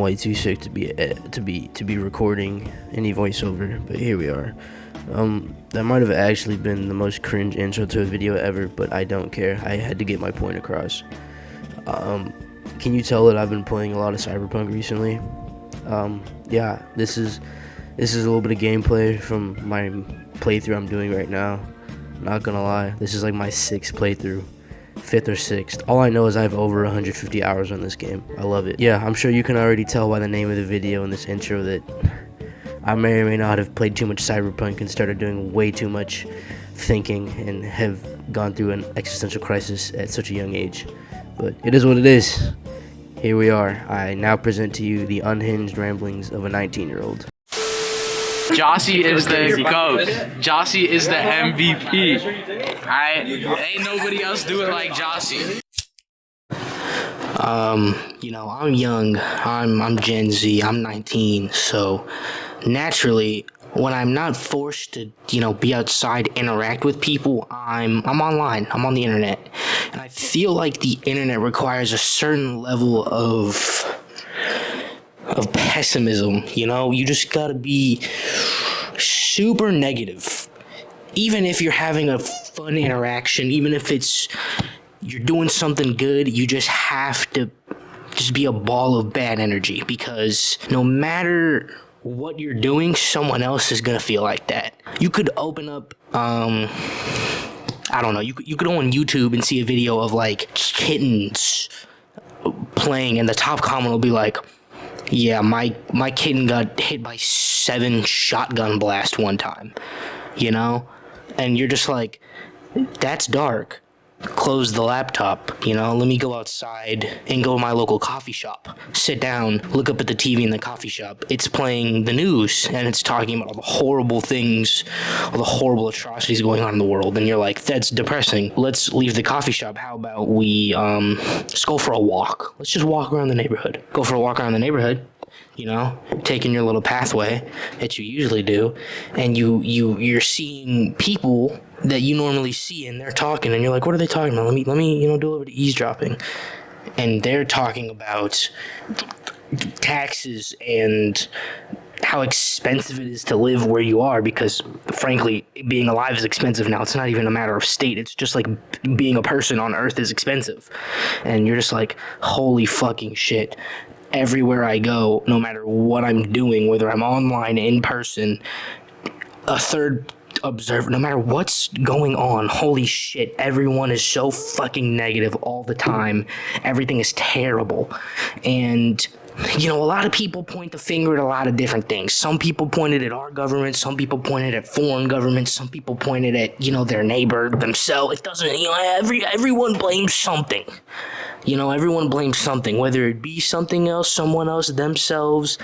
way too sick to be recording any voiceover, but here we are. That might have actually been the most cringe intro to a video ever, but I don't care. I had to get my point across. Can you tell that I've been playing a lot of Cyberpunk recently? Yeah, this is a little bit of gameplay from my playthrough I'm doing right now. Not gonna lie, this is like my 6th playthrough. 5th or 6th. All I know is I have over 150 hours on this game. I love it. Yeah, I'm sure you can already tell by the name of the video and this intro that I may or may not have played too much Cyberpunk and started doing way too much thinking and have gone through an existential crisis at such a young age. But it is what it is. Here we are. I now present to you the unhinged ramblings of a 19-year-old. Jossie is the GOAT. Jossie is the MVP. Alright? Ain't nobody else do it like Jossie. I'm young. I'm Gen Z. I'm 19. So naturally, when I'm not forced to, be outside, interact with people, I'm online. I'm on the internet. And I feel like the internet requires a certain level of pessimism. You just gotta be super negative. Even if you're having a fun interaction, even if you're doing something good, you just have to just be a ball of bad energy, because no matter what you're doing, someone else is gonna feel like that. You could open up I don't know, you could go on YouTube and see a video of like kittens playing, and the top comment will be like, yeah, my kitten got hit by 7 shotgun blasts one time, and you're just like, that's dark. Close the laptop, let me go outside and go to my local coffee shop, sit down, look up at the TV in the coffee shop. It's playing the news and it's talking about all the horrible things, all the horrible atrocities going on in the world, and you're like, that's depressing. Let's leave the coffee shop. How about we just go for a walk? Let's just walk around the neighborhood. Go for a walk around the neighborhood, taking your little pathway that you usually do, and you're seeing people that you normally see, and they're talking, and you're like, what are they talking about? Let me do a little bit of eavesdropping. And they're talking about taxes and how expensive it is to live where you are, because frankly, being alive is expensive now. It's not even a matter of state. It's just like being a person on Earth is expensive. And you're just like, holy fucking shit. Everywhere I go, no matter what I'm doing, whether I'm online, in person, a third observer, no matter what's going on, holy shit, everyone is so fucking negative all the time. Everything is terrible. And a lot of people point the finger at a lot of different things. Some people pointed at our government, some people pointed at foreign governments, some people pointed at, their neighbor, themselves. It doesn't, everyone blames something. Everyone blames something, whether it be something else, someone else, themselves.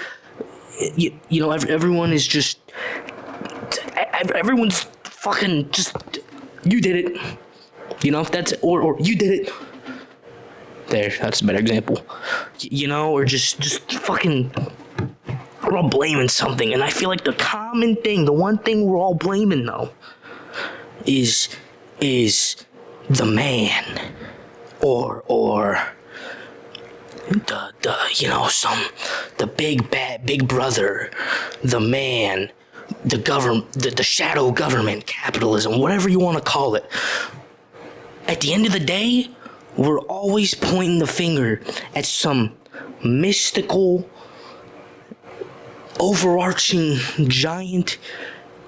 Everyone is just, everyone's fucking just, you did it. That's, or you did it. There, that's a better example. Or just fucking, we're all blaming something. And I feel like the common thing, the one thing we're all blaming though, is the man. Or the big bad big brother, the man, the government, the shadow government, capitalism, whatever you want to call it. At the end of the day, we're always pointing the finger at some mystical, overarching, giant,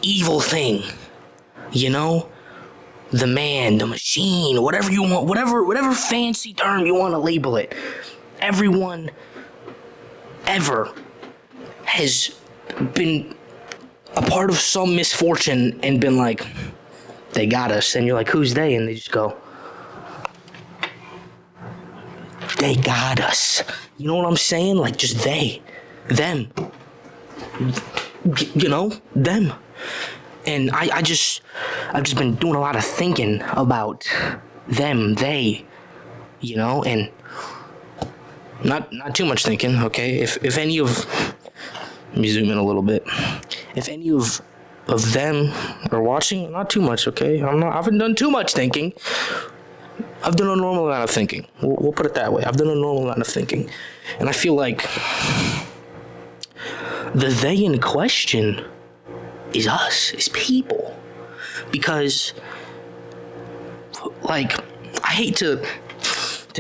evil thing. The man, the machine, whatever you want, whatever fancy term you want to label it. Everyone ever has been a part of some misfortune and been like, they got us. And you're like, who's they? And they just go, they got us. You know what I'm saying? Like, just them. Them. And I've just been doing a lot of thinking about them, they, and not too much thinking, okay? If any of, let me zoom in a little bit. If any of them are watching, not too much, okay? I haven't done too much thinking. I've done a normal amount of thinking. We'll put it that way. I've done a normal amount of thinking. And I feel like the they in question is us, is people. Because, like, I hate to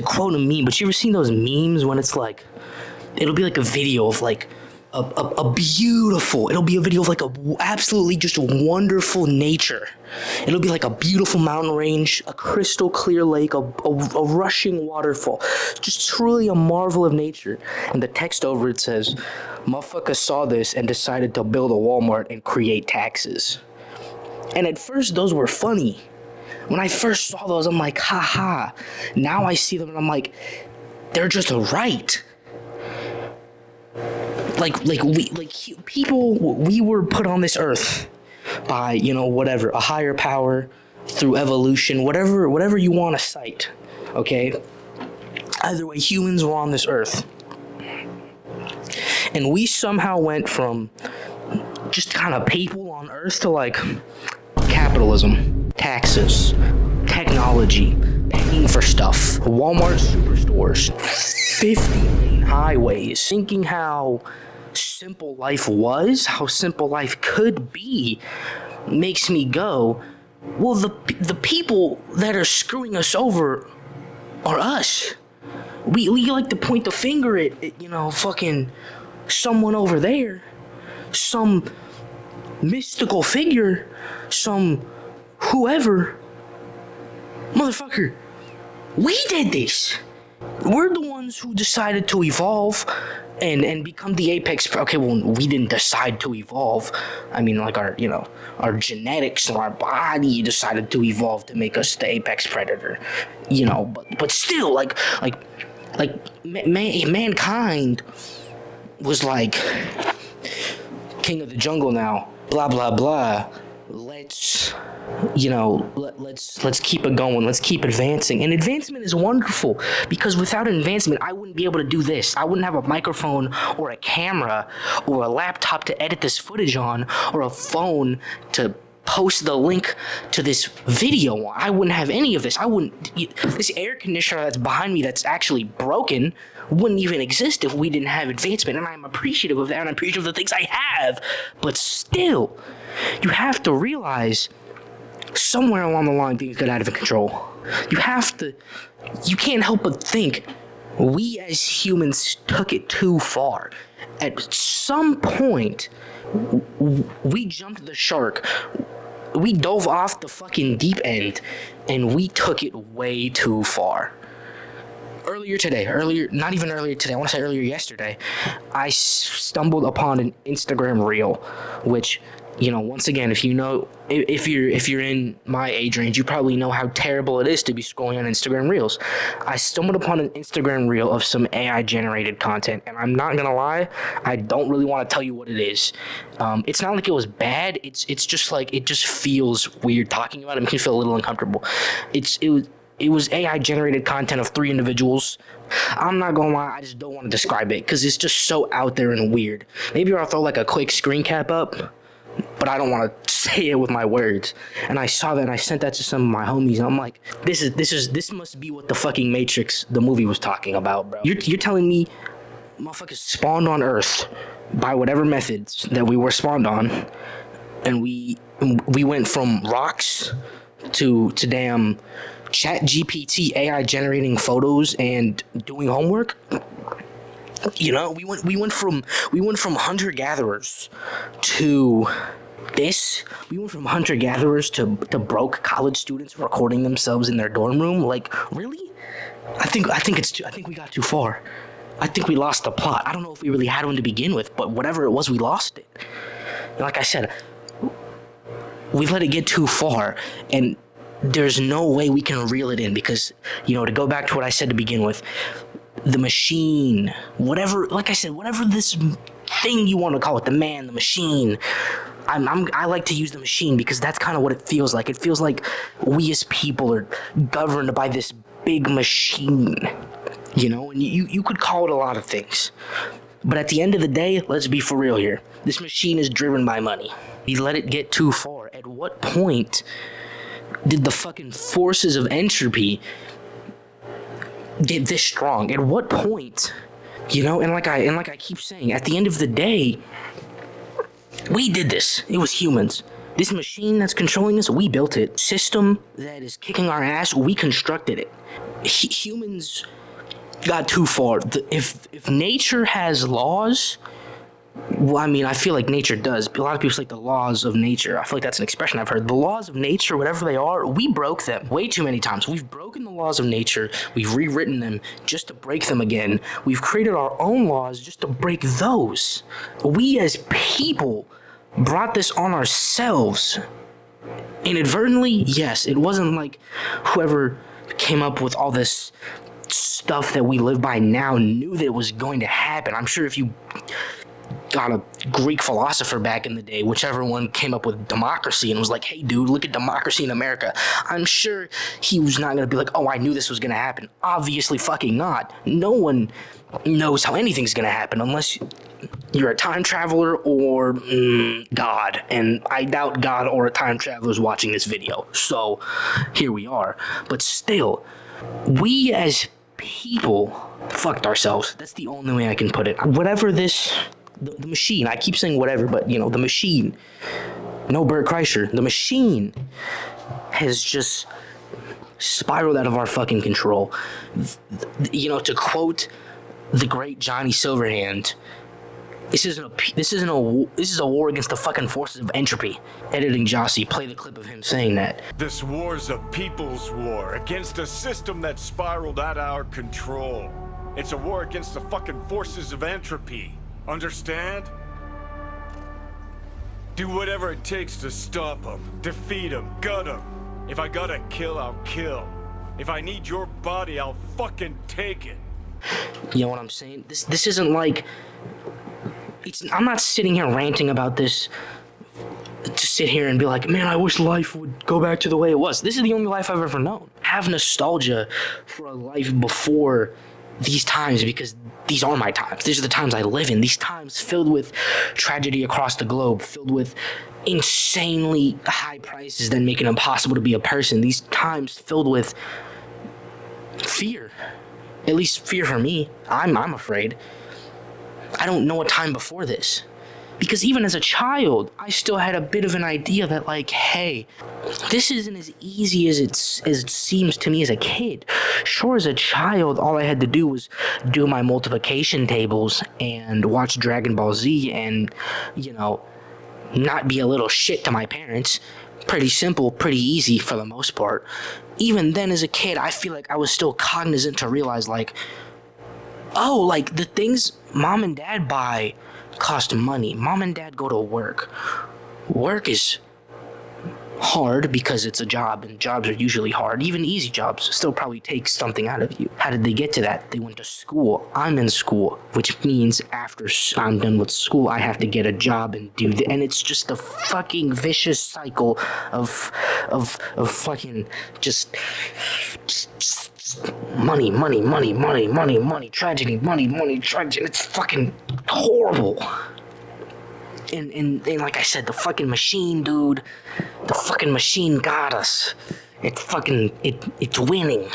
quote a meme, but you ever seen those memes when it's like, it'll be like a video of like a beautiful, it'll be a video of like a absolutely just wonderful nature. It'll be like a beautiful mountain range, a crystal clear lake, a rushing waterfall, just truly a marvel of nature. And the text over it says, motherfucker saw this and decided to build a Walmart and create taxes. And at first those were funny. When I first saw those, I'm like, haha. Now I see them and I'm like, they're just right. People, we were put on this earth by, whatever, a higher power, through evolution, whatever you want to cite, okay? Either way, humans were on this earth. And we somehow went from just kind of people on earth to like capitalism, taxes, technology, paying for stuff, Walmart superstores, 50 lane highways, thinking how simple life was, how simple life could be, makes me go, well, the people that are screwing us over are us. We like to point the finger at fucking someone over there, some mystical figure, some whoever. Motherfucker, we did this. We're the ones who decided to evolve and become the apex. Okay, well, we didn't decide to evolve. I mean, like our genetics and our body decided to evolve to make us the apex predator. But still, mankind was like king of the jungle now. Blah blah blah. Let's keep it going. Let's keep advancing. And advancement is wonderful because without advancement, I wouldn't be able to do this. I wouldn't have a microphone or a camera or a laptop to edit this footage on or a phone to post the link to this video on. I wouldn't have any of this. This air conditioner that's behind me that's actually broken wouldn't even exist if we didn't have advancement. And I'm appreciative of that, and I'm appreciative of the things I have. But still, you have to realize somewhere along the line things got out of control. You can't help but think we as humans took it too far. At some point, we jumped the shark. We dove off the fucking deep end and we took it way too far. Not even earlier today, I want to say earlier yesterday, I stumbled upon an Instagram reel, which, once again, if you're in my age range, you probably know how terrible it is to be scrolling on Instagram reels. I stumbled upon an Instagram reel of some AI generated content, and I'm not gonna lie, I don't really want to tell you what it is. It's not like it was bad. It's just like it just feels weird talking about it. It makes me feel a little uncomfortable. It was AI generated content of 3 individuals. I'm not gonna lie, I just don't want to describe it because it's just so out there and weird. Maybe I'll throw like a quick screen cap up, but I don't want to say it with my words. And I saw that and I sent that to some of my homies and I'm like, this must be what the fucking Matrix, the movie, was talking about, bro. You're telling me motherfuckers spawned on Earth by whatever methods that we were spawned on, and we went from rocks to damn Chat GPT AI generating photos and doing homework. We went from hunter gatherers to this. We went from hunter gatherers to broke college students recording themselves in their dorm room. Like, really? I think we got too far. I think we lost the plot. I don't know if we really had one to begin with, but whatever it was, we lost it. And like I said, we let it get too far, and there's no way we can reel it in because, to go back to what I said to begin with, the machine, whatever this thing you want to call it, the man, the machine, I like to use the machine because that's kind of what it feels like. It feels like we as people are governed by this big machine, and you could call it a lot of things. But at the end of the day, let's be for real here. This machine is driven by money. We let it get too far. At what point did the fucking forces of entropy get this strong? At what point? And like I keep saying, at the end of the day, we did this. It was humans. This machine that's controlling us, we built it. System that is kicking our ass, we constructed it. Humans got too far. If nature has laws, well, I mean, I feel like nature does. A lot of people say like the laws of nature. I feel like that's an expression I've heard. The laws of nature, whatever they are, we broke them way too many times. We've broken the laws of nature. We've rewritten them just to break them again. We've created our own laws just to break those. We as people brought this on ourselves. Inadvertently, yes. It wasn't like whoever came up with all this stuff that we live by now knew that it was going to happen. I'm sure if you got a Greek philosopher back in the day, whichever one came up with democracy and was like, hey dude, look at democracy in America, I'm sure he was not going to be like, oh, I knew this was going to happen. Obviously fucking not. No one knows how anything's going to happen unless you're a time traveler or God. And I doubt God or a time traveler is watching this video. So here we are. But still, we as people fucked ourselves. That's the only way I can put it. Whatever this... The machine, I keep saying whatever, but the machine, no Bert Kreischer, the machine has just spiraled out of our fucking control. To quote the great Johnny Silverhand, this is a war against the fucking forces of entropy. Editing Jossie, play the clip of him saying that. This war's a people's war against a system that spiraled out of our control. It's a war against the fucking forces of entropy. Understand? Do whatever it takes to stop them, defeat them, gut them. If I gotta kill, I'll kill. If I need your body, I'll fucking take it. You know what I'm saying? This isn't like... I'm not sitting here ranting about this to sit here and be like, man, I wish life would go back to the way it was. This is the only life I've ever known. Have nostalgia for a life before these times, because these are my times. These are the times I live in. These times filled with tragedy across the globe, filled with insanely high prices that make it impossible to be a person. These times filled with fear. At least fear for me. I'm afraid. I don't know a time before this. Because even as a child, I still had a bit of an idea that, like, hey, this isn't as easy as it seems to me as a kid. Sure, as a child, all I had to do was do my multiplication tables and watch Dragon Ball Z and, not be a little shit to my parents. Pretty simple, pretty easy for the most part. Even then, as a kid, I feel like I was still cognizant to realize, like, oh, like, the things mom and dad buy cost money. Mom and dad go to work. Work is hard because it's a job, and jobs are usually hard. Even easy jobs still probably take something out of you. How did they get to that? They went to school. I'm in school, which means after I'm done with school, I have to get a job and do and it's just a fucking vicious cycle of fucking just money, tragedy, money, tragedy. It's fucking horrible. And like I said, the fucking machine, dude. The fucking machine got us. It's winning.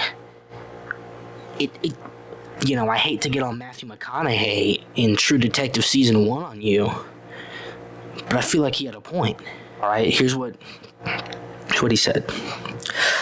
I hate to get on Matthew McConaughey in True Detective Season 1 on you, but I feel like he had a point. Alright, here's what he said.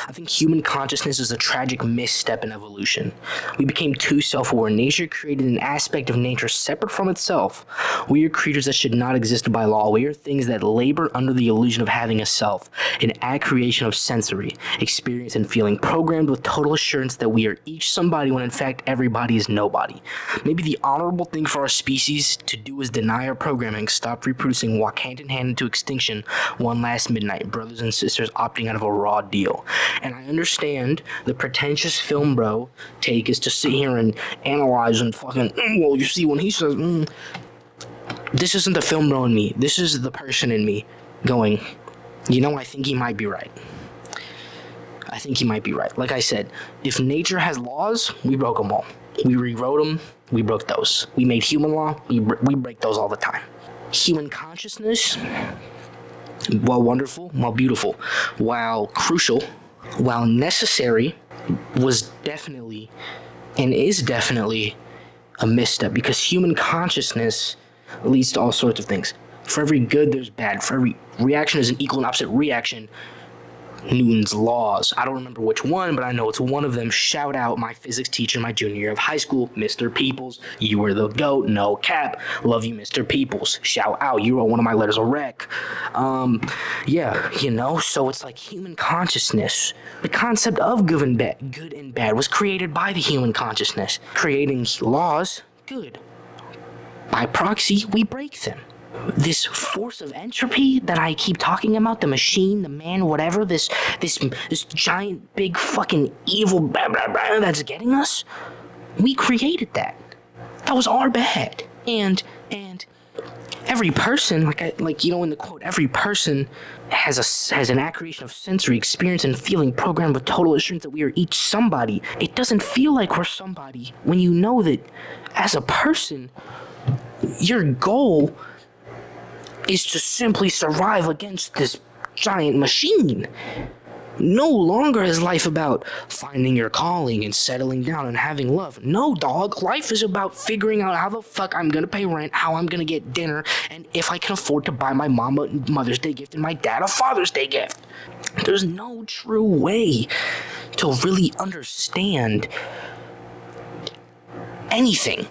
I think human consciousness is a tragic misstep in evolution. We became too self-aware. Nature created an aspect of nature separate from itself. We are creatures that should not exist by law. We are things that labor under the illusion of having a self, an accreation of sensory, experience, and feeling, programmed with total assurance that we are each somebody when in fact everybody is nobody. Maybe the honorable thing for our species to do is deny our programming, stop reproducing, walk hand in hand into extinction one last midnight, brothers and sisters opting out of a raw deal. And I understand the pretentious film bro take is to sit here and analyze and fucking, well, you see, when he says, this isn't the film bro in me. This is the person in me going, I think he might be right. I think he might be right. Like I said, if nature has laws, we broke them all. We rewrote them, we broke those. We made human law, we break those all the time. Human consciousness, while wonderful, while beautiful, while crucial, while necessary, was definitely and is definitely a misstep, because human consciousness leads to all sorts of things. For every good, there's bad. For every reaction, there's an equal and opposite reaction. Newton's laws. I don't remember which one, but I know it's one of them. Shout out my physics teacher in my junior year of high school, Mr. Peoples. You were the GOAT, no cap. Love you, Mr. Peoples. Shout out. You wrote one of my letters of rec. Yeah, you know, so it's like human consciousness. The concept of good and bad was created by the human consciousness. Creating laws, good. By proxy, we break them. This force of entropy that I keep talking about, the machine, the man, whatever, this giant, big, fucking evil blah, blah, blah, that's getting us, we created that. That was our bad. And every person, like you know, in the quote, every person has an accretion of sensory experience and feeling programmed with total assurance that we are each somebody. It doesn't feel like we're somebody when you know that as a person, your goal is to simply survive against this giant machine. No longer is life about finding your calling and settling down and having love. No, dog. Life is about figuring out how the fuck I'm gonna pay rent, how I'm gonna get dinner, and if I can afford to buy my mom a Mother's Day gift and my dad a Father's Day gift. There's no true way to really understand anything.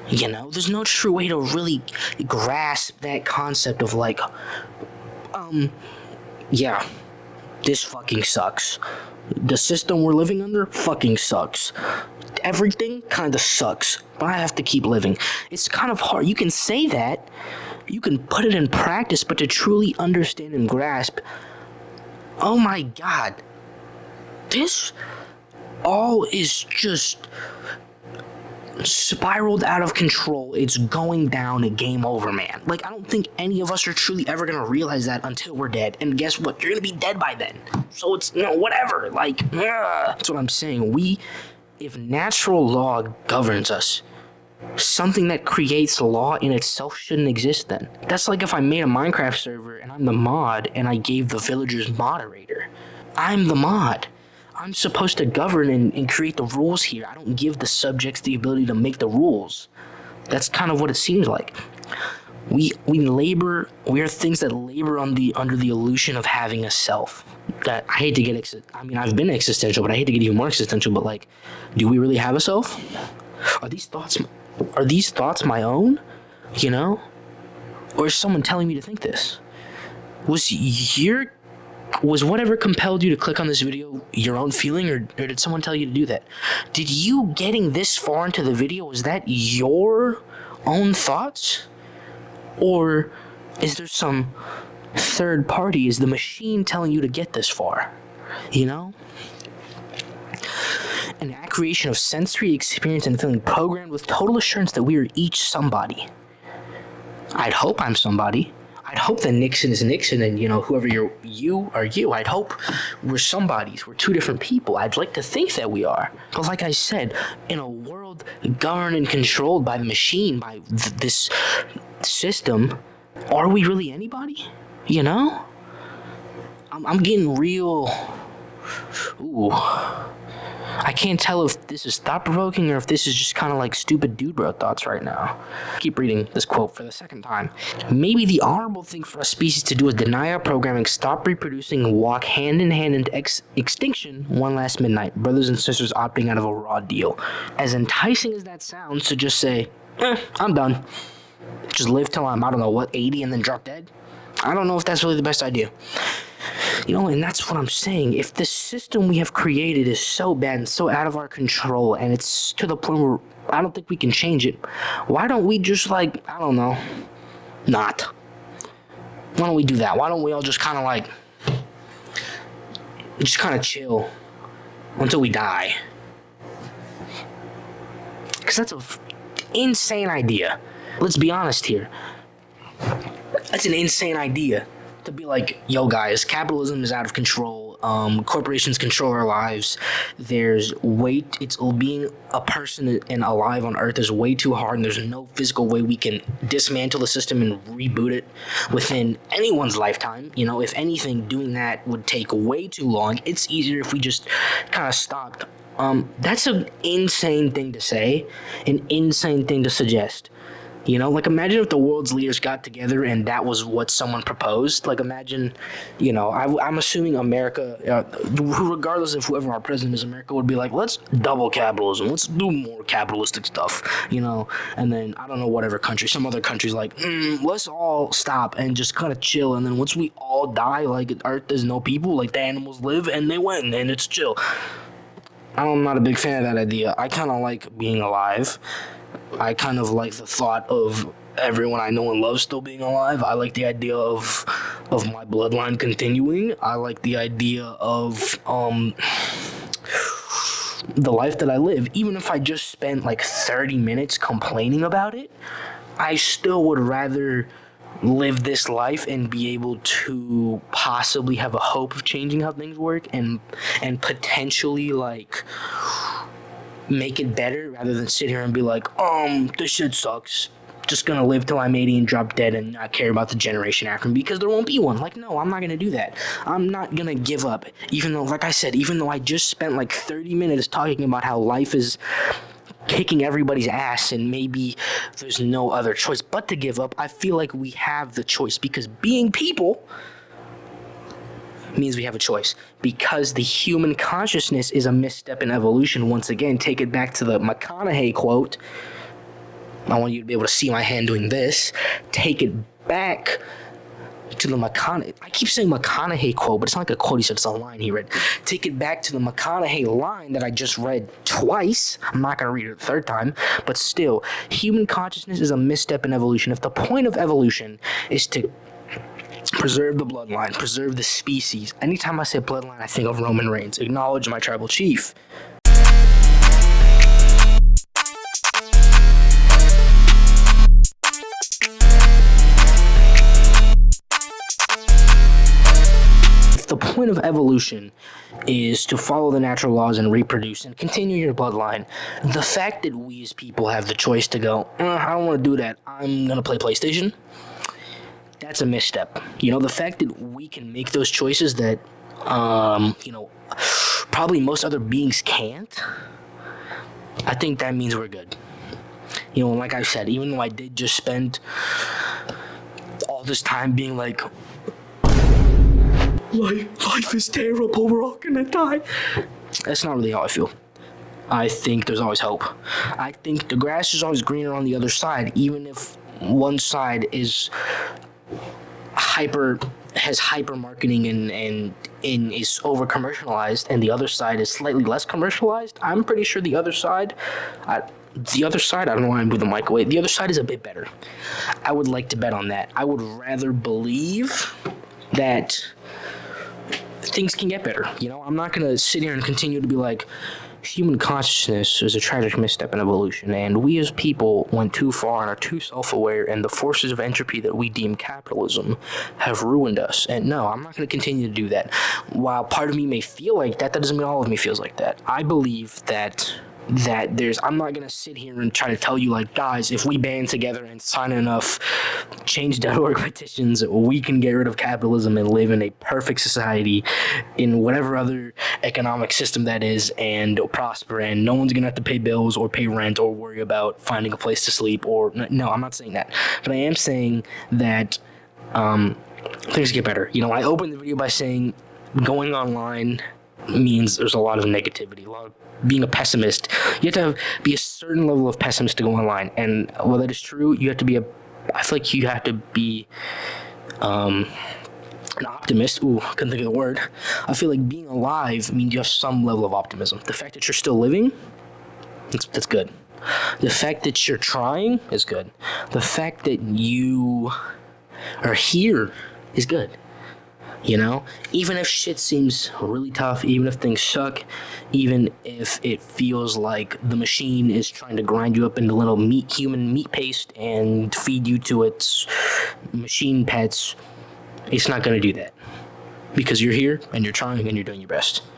You know, there's no true way to really grasp that concept of like, yeah, this fucking sucks. The system we're living under fucking sucks. Everything kind of sucks, but I have to keep living. It's kind of hard. You can say that, you can put it in practice, but to truly understand and grasp, oh my God, this all is just spiraled out of control. It's going down, a game over, man. Like, I don't think any of us are truly ever gonna realize that until we're dead. And guess what? You're gonna be dead by then. So it's, you know, whatever. Like, that's what I'm saying. If natural law governs us, something that creates law in itself shouldn't exist then. That's like if I made a Minecraft server and I'm the mod and I gave the villagers moderator. I'm the mod. I'm supposed to govern and create the rules here. I don't give the subjects the ability to make the rules. That's kind of what it seems like. We are things that labor under the illusion of having a self. That I hate to get, I've been existential, but I hate to get even more existential, but like, do we really have a self? Are these thoughts my own? You know? Or is someone telling me to think this? Was whatever compelled you to click on this video your own feeling, or did someone tell you to do that? Did you getting this far into the video, was that your own thoughts? Or is there some third party? Is the machine telling you to get this far? You know? An accretion of sensory experience and feeling programmed with total assurance that we are each somebody. I'd hope I'm somebody. I'd hope that Nixon is Nixon and, you know, whoever you are you. I'd hope we're somebodies. We're two different people. I'd like to think that we are. But like I said, in a world governed and controlled by the machine, by this system, are we really anybody? You know? I'm getting real... Ooh... I can't tell if this is thought-provoking or if this is just kind of like stupid dude bro thoughts right now. Keep reading this quote for the second time. Maybe the honorable thing for a species to do is deny our programming, stop reproducing, and walk hand in hand into extinction one last midnight. Brothers and sisters opting out of a raw deal. As enticing as that sounds to just say, I'm done. Just live till I'm, 80 and then drop dead? I don't know if that's really the best idea. You know, and that's what I'm saying. If the system we have created is so bad and so out of our control, and it's to the point where I don't think we can change it, why don't we just, like, I don't know, not? Why don't we do that? Why don't we all just kind of, like, just kind of chill until we die? Because that's an insane idea. Let's be honest here. That's an insane idea. To be like, yo guys, capitalism is out of control. Corporations control our lives. Being a person and alive on Earth is way too hard, and there's no physical way we can dismantle the system and reboot it within anyone's lifetime. You know, if anything, doing that would take way too long. It's easier if we just kind of stopped That's an insane thing to say, an insane thing to suggest. You know, like imagine if the world's leaders got together and that was what someone proposed. Like imagine, you know, I'm assuming America, regardless of whoever our president is, America would be like, let's double capitalism, let's do more capitalistic stuff, you know. And then I don't know, whatever country, some other country's like, let's all stop and just kind of chill. And then once we all die, like Earth, there's no people, like the animals live and they win and it's chill. I'm not a big fan of that idea. I kind of like being alive. I kind of like the thought of everyone I know and love still being alive. I like the idea of my bloodline continuing. I like the idea of the life that I live. Even if I just spent like 30 minutes complaining about it, I still would rather live this life and be able to possibly have a hope of changing how things work and potentially like make it better rather than sit here and be like, this shit sucks. Just gonna live till I'm 80 and drop dead and not care about the generation after me because there won't be one. Like, no, I'm not gonna do that. I'm not gonna give up. Even though, like I said, even though I just spent like 30 minutes talking about how life is kicking everybody's ass and maybe there's no other choice but to give up, I feel like we have the choice because being people means we have a choice because the human consciousness is a misstep in evolution. Once again, take it back to the McConaughey quote. I want you to be able to see my hand doing this. Take it back to the McConaughey. I keep saying McConaughey quote, but it's not like a quote he said, it's a line he read. Take it back to the McConaughey line that I just read twice. I'm not going to read it a third time, but still, human consciousness is a misstep in evolution. If the point of evolution is to preserve the bloodline, preserve the species. Anytime I say bloodline, I think of Roman Reigns. Acknowledge my tribal chief. If the point of evolution is to follow the natural laws and reproduce and continue your bloodline, the fact that we as people have the choice to go, I don't want to do that, I'm going to play PlayStation, that's a misstep. You know, the fact that we can make those choices that, you know, probably most other beings can't, I think that means we're good. You know, like I said, even though I did just spend all this time being like, life is terrible, we're all gonna die. That's not really how I feel. I think there's always hope. I think the grass is always greener on the other side, even if one side is has hyper marketing and is over commercialized and the other side is slightly less commercialized. I'm pretty sure the other side, I don't know why I moved the mic away, the other side is a bit better. I would like to bet on that. I would rather believe that things can get better. You know, I'm not gonna sit here and continue to be like, human consciousness is a tragic misstep in evolution, and we as people went too far and are too self-aware, and the forces of entropy that we deem capitalism have ruined us. And no, I'm not going to continue to do that. While part of me may feel like that, that doesn't mean all of me feels like that. I believe that I'm not going to sit here and try to tell you, like, guys, if we band together and sign enough change.org petitions, we can get rid of capitalism and live in a perfect society in whatever other economic system that is and prosper, and no one's going to have to pay bills or pay rent or worry about finding a place to sleep or... No, I'm not saying that. But I am saying that things get better. You know, I opened the video by saying going online means there's a lot of negativity, a lot of being a pessimist. You have to be a certain level of pessimist to go online, and while that is true, you have to be I feel like you have to be an optimist. Ooh, couldn't think of the word. I feel like being alive means you have some level of optimism. The fact that you're still living, that's good. The fact that you're trying is good. The fact that you are here is good. You know, even if shit seems really tough, even if things suck, even if it feels like the machine is trying to grind you up into little human meat paste and feed you to its machine pets, it's not going to do that. Because you're here and you're trying and you're doing your best.